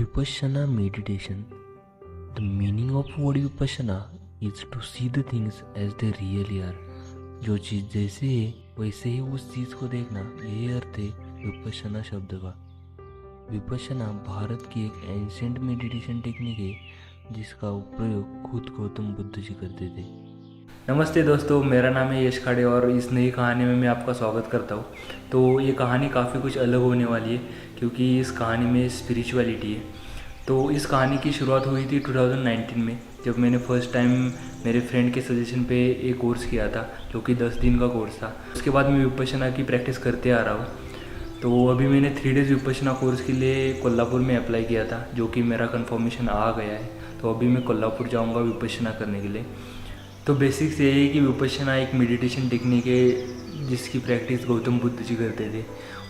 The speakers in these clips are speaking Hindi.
Vipassana meditation. The meaning of word Vipassana is to see the things as they really are. जो चीज़ जैसे है वैसे ही उस चीज़ को देखना, यही अर्थ है विपश्यना शब्द का। विपश्यना भारत की एक एंशिएंट मेडिटेशन टेक्निक है जिसका प्रयोग खुद गौतम बुद्ध जी करते थे। नमस्ते दोस्तों, मेरा नाम है यश खाड़े और इस नई कहानी में मैं आपका स्वागत करता हूँ। तो ये कहानी काफ़ी कुछ अलग होने वाली है क्योंकि इस कहानी में स्पिरिचुअलिटी है। तो इस कहानी की शुरुआत हुई थी 2019 में, जब मैंने फर्स्ट टाइम मेरे फ्रेंड के सजेशन पे एक कोर्स किया था जो कि 10 दिन का कोर्स था। उसके बाद मैं विपश्यना की प्रैक्टिस करते आ रहा हूँ। तो अभी मैंने 3 डेज़ विपश्यना कोर्स के लिए कोल्हापुर में अप्लाई किया था, जो कि मेरा कंफर्मेशन आ गया है। तो अभी मैं कोल्हापुर जाऊँगा विपश्यना करने के लिए। तो बेसिक्स ये है कि विपश्यना एक मेडिटेशन टेक्निक है जिसकी प्रैक्टिस गौतम बुद्ध जी करते थे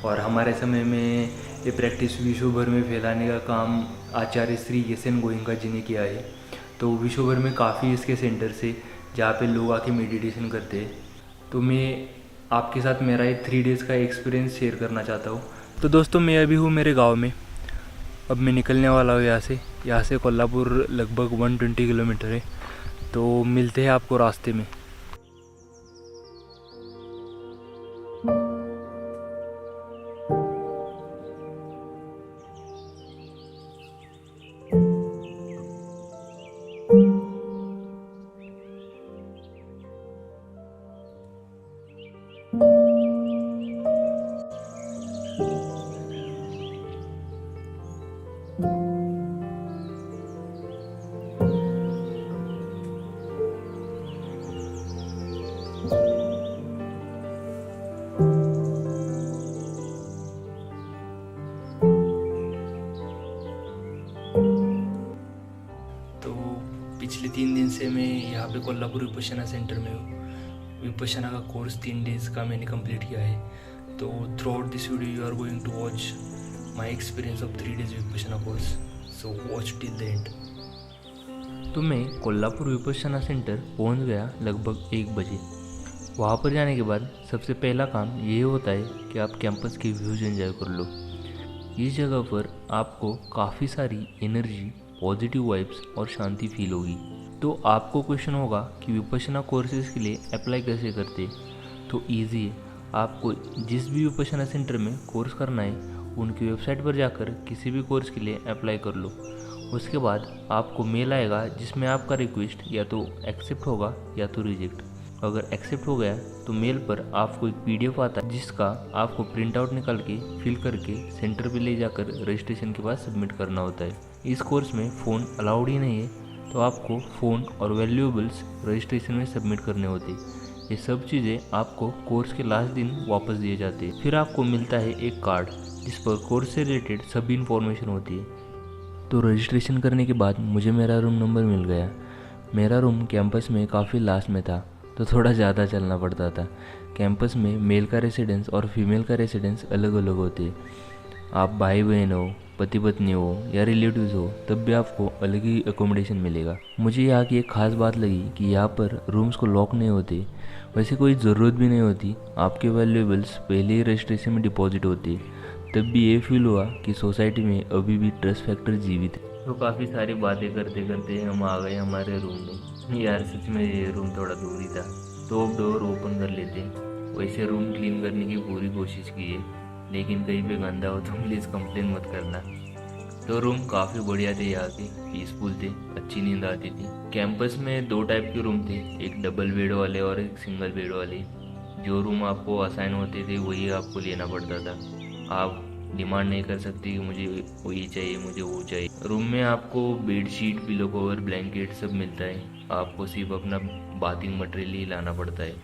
और हमारे समय में ये प्रैक्टिस विश्व भर में फैलाने का काम आचार्य श्री येसेन गोइंका जी ने किया है। तो विश्व भर में काफ़ी इसके सेंटर्स है जहाँ पे लोग आके मेडिटेशन करते हैं। तो मैं आपके साथ मेरा ये 3 डेज़ का एक्सपीरियंस शेयर करना चाहता हूँ। तो दोस्तों, मैं अभी हूँ मेरे गाँव में। अब मैं निकलने वाला हूँ यहाँ से कोल्हापुर लगभग 120 किलोमीटर है। तो मिलते हैं आपको रास्ते में। तो पिछले 3 दिन से मैं यहाँ पे कोल्हापुर विपश्यना सेंटर में हूँ। विपश्यना का कोर्स 3 डेज़ का मैंने कंप्लीट किया है। तो throughout this video you are going to watch my experience of 3 days Vipassana course. So watch till the end. तो मैं कोल्हापुर विपश्यना सेंटर पहुँच गया लगभग 1 बजे। वहाँ पर जाने के बाद सबसे पहला काम ये होता है कि आप कैंपस के व्यूज़ एंजॉय कर लो। इस जगह पर आपको काफ़ी सारी एनर्जी, पॉजिटिव वाइब्स और शांति फील होगी। तो आपको क्वेश्चन होगा कि विपश्यना कोर्सेज के लिए अप्लाई कैसे करते। तो ईजी है, आपको जिस भी विपश्यना सेंटर में कोर्स करना है उनकी वेबसाइट पर जाकर किसी भी कोर्स के लिए अप्लाई कर लो। उसके बाद आपको मेल आएगा जिसमें आपका रिक्वेस्ट या तो एक्सेप्ट होगा या तो रिजेक्ट। अगर एक्सेप्ट हो गया तो मेल पर आपको एक PDF आता है जिसका आपको प्रिंट आउट निकाल के फिल करके सेंटर पे ले जाकर रजिस्ट्रेशन के बाद सबमिट करना होता है। इस कोर्स में फ़ोन अलाउड ही नहीं है, तो आपको फ़ोन और वैल्यूएबल्स रजिस्ट्रेशन में सबमिट करने होते हैं। ये सब चीज़ें आपको कोर्स के लास्ट दिन वापस दिए जाते हैं। फिर आपको मिलता है एक कार्ड जिस पर कोर्स से रिलेटेड सभी इन्फॉर्मेशन होती है। तो रजिस्ट्रेशन करने के बाद मुझे मेरा रूम नंबर मिल गया। मेरा रूम कैंपस में काफ़ी लास्ट में था, तो थोड़ा ज़्यादा चलना पड़ता था। कैंपस में मेल का रेसिडेंस और फीमेल का रेसिडेंस अलग अलग होते हैं। आप भाई बहन हो, पति पत्नी हो या रिलेटिव्स हो, तब भी आपको अलग ही अकोमोडेशन मिलेगा। मुझे यहाँ की एक ख़ास बात लगी कि यहाँ पर रूम्स को लॉक नहीं होते। वैसे कोई ज़रूरत भी नहीं होती, आपके वैल्यूएबल्स पहले ही रजिस्ट्रेशन में डिपॉजिट होती है। तब भी ये फील हुआ कि सोसाइटी में अभी भी ट्रस्ट फैक्टर जीवित है। तो काफ़ी सारी बातें करते करते हम आ गए हमारे रूम में। यार सच में ये रूम थोड़ा दूर ही था, तो अब डोर ओपन कर लेते। वैसे रूम क्लीन करने की पूरी कोशिश की है, लेकिन कहीं पे गंदा हो तो प्लीज़ कंप्लेन मत करना। तो रूम काफ़ी बढ़िया थे, यहाँ के पीसफुल थे, अच्छी नींद आती थी। कैंपस में 2 टाइप के रूम थे, एक डबल बेड वाले और एक सिंगल बेड वाले। जो रूम आपको असाइन होते थे वही आपको लेना पड़ता था। आप डिमांड नहीं कर सकते कि मुझे वो ये चाहिए, मुझे वो चाहिए। रूम में आपको बेडशीट, पिलो कवर, ब्लैंकेट सब मिलता है। आपको सिर्फ अपना बाथिंग मटेरियल ही लाना पड़ता है।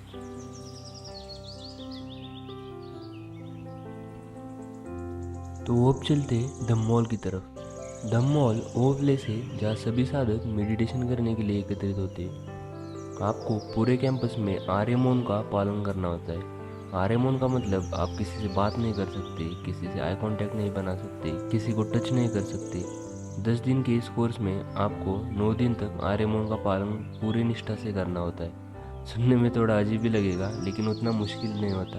तो अब चलते धम्म मॉल की तरफ। धम्म मॉल वो प्लेस है जहाँ सभी साधक मेडिटेशन करने के लिए एकत्रित होते हैं। आपको पूरे कैंपस में आर्य मौन का पालन करना होता है। आर्य मौन का मतलब आप किसी से बात नहीं कर सकते, किसी से आई कांटेक्ट नहीं बना सकते, किसी को टच नहीं कर सकते। 10 दिन के इस कोर्स में आपको 9 दिन तक आर्य मौन का पालन पूरी निष्ठा से करना होता है। सुनने में थोड़ा अजीब भी लगेगा, लेकिन उतना मुश्किल नहीं होता।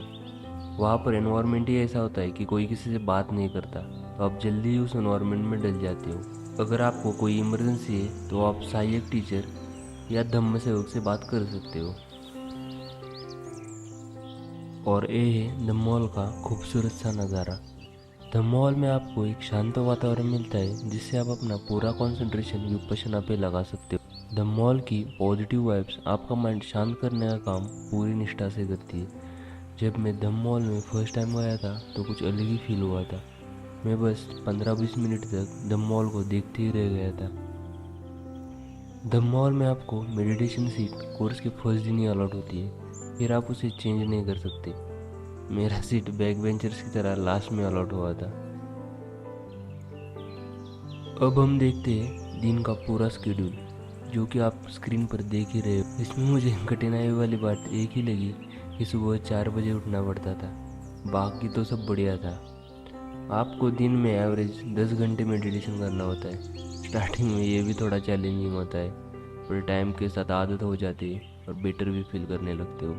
वहाँ पर एनवायरनमेंट ही ऐसा होता है कि कोई किसी से बात नहीं करता, तो आप जल्दी ही उस एनवायरनमेंट में डल जाते हो। अगर आपको कोई इमरजेंसी है तो आप सहायक टीचर या धम्म सेवक से बात कर सकते हो। और ये है द मॉल का खूबसूरत सा नज़ारा। द मॉल में आपको एक शांत वातावरण मिलता है जिससे आप अपना पूरा कंसंट्रेशन विपश्यना पे लगा सकते हो। द मॉल की पॉजिटिव वाइब्स आपका माइंड शांत करने का काम पूरी निष्ठा से करती है। जब मैं द मॉल में फर्स्ट टाइम गया था तो कुछ अलग ही फील हुआ था। मैं बस 15-20 मिनट तक द मॉल को देखते ही रह गया था। द मॉल में आपको मेडिटेशन सीट कोर्स के फर्स्ट दिन ही अलॉट होती है, फिर आप उसे चेंज नहीं कर सकते। मेरा सीट बैक बेंचर्स की तरह लास्ट में अलॉट हुआ था। अब हम देखते हैं दिन का पूरा स्केड्यूल, जो कि आप स्क्रीन पर देख ही रहे हो। इसमें मुझे कठिनाई वाली बात एक ही लगी कि सुबह 4 बजे उठना पड़ता था, बाकी तो सब बढ़िया था। आपको दिन में एवरेज 10 घंटे मेडिटेशन करना होता है। स्टार्टिंग में ये भी थोड़ा चैलेंजिंग होता है, पर टाइम के साथ आदत हो जाती है और बेटर भी फील करने लगते हो।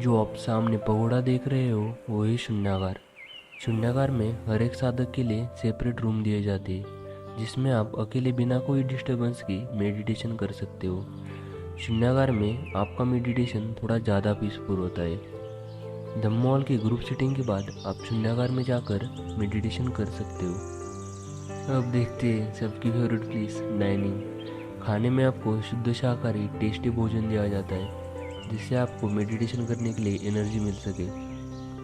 जो आप सामने पगोड़ा देख रहे हो वो है शून्यागार। शून्यागार में हर एक साधक के लिए सेपरेट रूम दिए जाते हैं, जिसमें आप अकेले बिना कोई डिस्टरबेंस की मेडिटेशन कर सकते हो। शून्यागार में आपका मेडिटेशन थोड़ा ज़्यादा पीसफुल होता है। द मॉल की ग्रुप सीटिंग के बाद आप शून्यागार में जाकर मेडिटेशन कर सकते हो। अब देखते हैं सबकी फेवरेट प्लेस डाइनिंग। खाने में आपको शुद्ध शाकाहारी टेस्टी भोजन दिया जाता है, जिससे आपको मेडिटेशन करने के लिए एनर्जी मिल सके।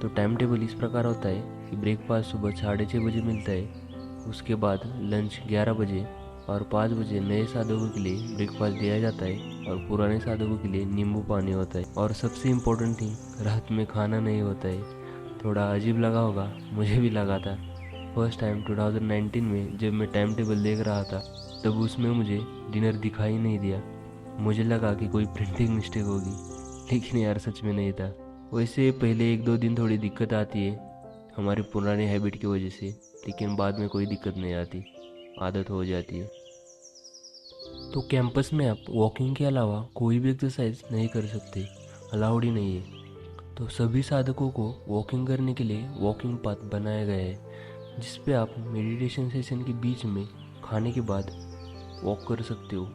तो टाइम टेबल इस प्रकार होता है कि ब्रेकफास्ट सुबह 6:30 बजे मिलता है, उसके बाद लंच 11 बजे और 5 बजे नए साधकों के लिए ब्रेकफास्ट दिया जाता है और पुराने साधकों के लिए नींबू पानी होता है। और सबसे इम्पोर्टेंट थिंग, रात में खाना नहीं होता है। थोड़ा अजीब लगा होगा, मुझे भी लगा था फर्स्ट टाइम 2019 में जब मैं टाइम टेबल देख रहा था, तब उसमें मुझे डिनर दिखाई नहीं दिया। मुझे लगा कि कोई प्रिंटिंग मिस्टेक होगी, लेकिन यार सच में नहीं था। वैसे पहले 1-2 दिन थोड़ी दिक्कत आती है हमारे पुराने हैबिट की वजह से, लेकिन बाद में कोई दिक्कत नहीं आती, आदत हो जाती है। तो कैंपस में आप वॉकिंग के अलावा कोई भी एक्सरसाइज नहीं कर सकते, अलाउड ही नहीं है। तो सभी साधकों को वॉकिंग करने के लिए वॉकिंग पाथ बनाया गया है, जिस पे आप मेडिटेशन सेशन के बीच में खाने के बाद वॉक कर सकते हो।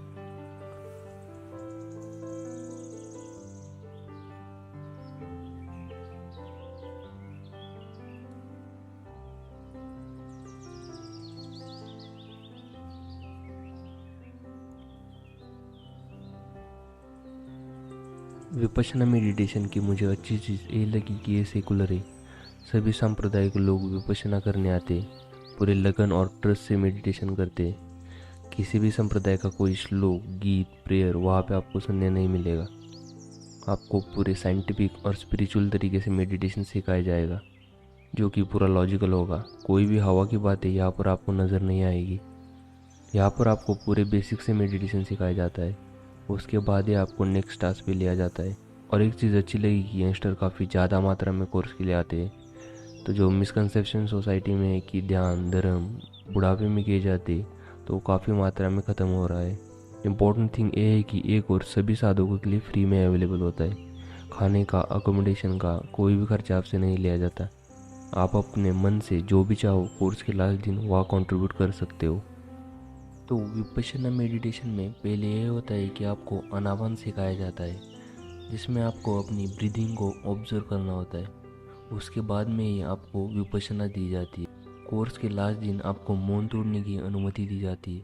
विपश्यना मेडिटेशन की मुझे अच्छी चीज़ ये लगी कि ये सेकुलर है। सभी संप्रदाय के लोग विपश्यना करने आते हैं, पूरे लगन और ट्रस्ट से मेडिटेशन करते हैं। किसी भी संप्रदाय का कोई श्लोक, गीत, प्रेयर वहाँ पे आपको सुनने नहीं मिलेगा। आपको पूरे साइंटिफिक और स्पिरिचुअल तरीके से मेडिटेशन सिखाया जाएगा, जो कि पूरा लॉजिकल होगा। कोई भी हवा की बातें यहाँ पर आपको नज़र नहीं आएगी। यहाँ पर आपको पूरे बेसिक से मेडिटेशन सिखाया जाता है, उसके बाद ही आपको नेक्स्ट टास्क पे लिया जाता है। और एक चीज़ अच्छी लगी कि यंगस्टर काफ़ी ज़्यादा मात्रा में कोर्स के लिए आते हैं। तो जो मिसकंसेप्शन सोसाइटी में है कि ध्यान धर्म बुढ़ापे में किए जाते, तो वो काफ़ी मात्रा में ख़त्म हो रहा है। इम्पोर्टेंट थिंग ये है कि ये कोर्स सभी साधकों के लिए फ्री में अवेलेबल होता है। खाने का, अकोमोडेशन का कोई भी खर्चा आपसे नहीं लिया जाता। आप अपने मन से जो भी चाहो कोर्स के लास्ट दिन वहाँ कंट्रीब्यूट कर सकते हो। तो विपश्यना मेडिटेशन में पहले ये होता है कि आपको अनावन सिखाया जाता है, जिसमें आपको अपनी ब्रीदिंग को ऑब्जर्व करना होता है। उसके बाद में ही आपको विपश्यना दी जाती है। कोर्स के लास्ट दिन आपको मौन तोड़ने की अनुमति दी जाती है।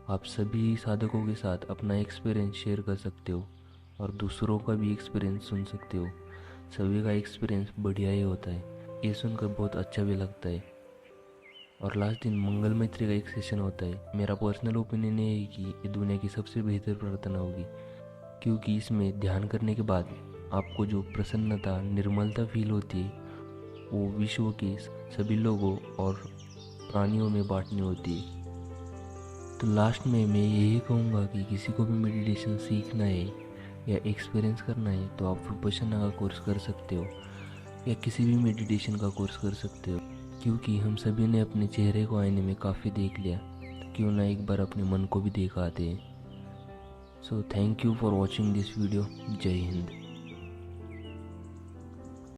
आप सभी साधकों के साथ अपना एक्सपीरियंस शेयर कर सकते हो और दूसरों का भी एक्सपीरियंस सुन सकते हो। सभी का एक्सपीरियंस बढ़िया ही होता है, ये सुनकर बहुत अच्छा भी लगता है। और लास्ट दिन मंगल मैत्री का एक सेशन होता है। मेरा पर्सनल ओपिनियन ये है कि ये दुनिया की सबसे बेहतर प्रार्थना होगी, क्योंकि इसमें ध्यान करने के बाद आपको जो प्रसन्नता, निर्मलता फील होती है, वो विश्व के सभी लोगों और प्राणियों में बांटनी होती है। तो लास्ट में मैं यही कहूँगा कि किसी को भी मेडिटेशन सीखना है या एक्सपीरियंस करना है तो आप विपश्यना का कोर्स कर सकते हो या किसी भी मेडिटेशन का कोर्स कर सकते हो, क्योंकि हम सभी ने अपने चेहरे को आईने में काफ़ी देख लिया। क्यों ना एक बार अपने मन को भी देख आते हैं। So thank you for watching this video. जय हिंद।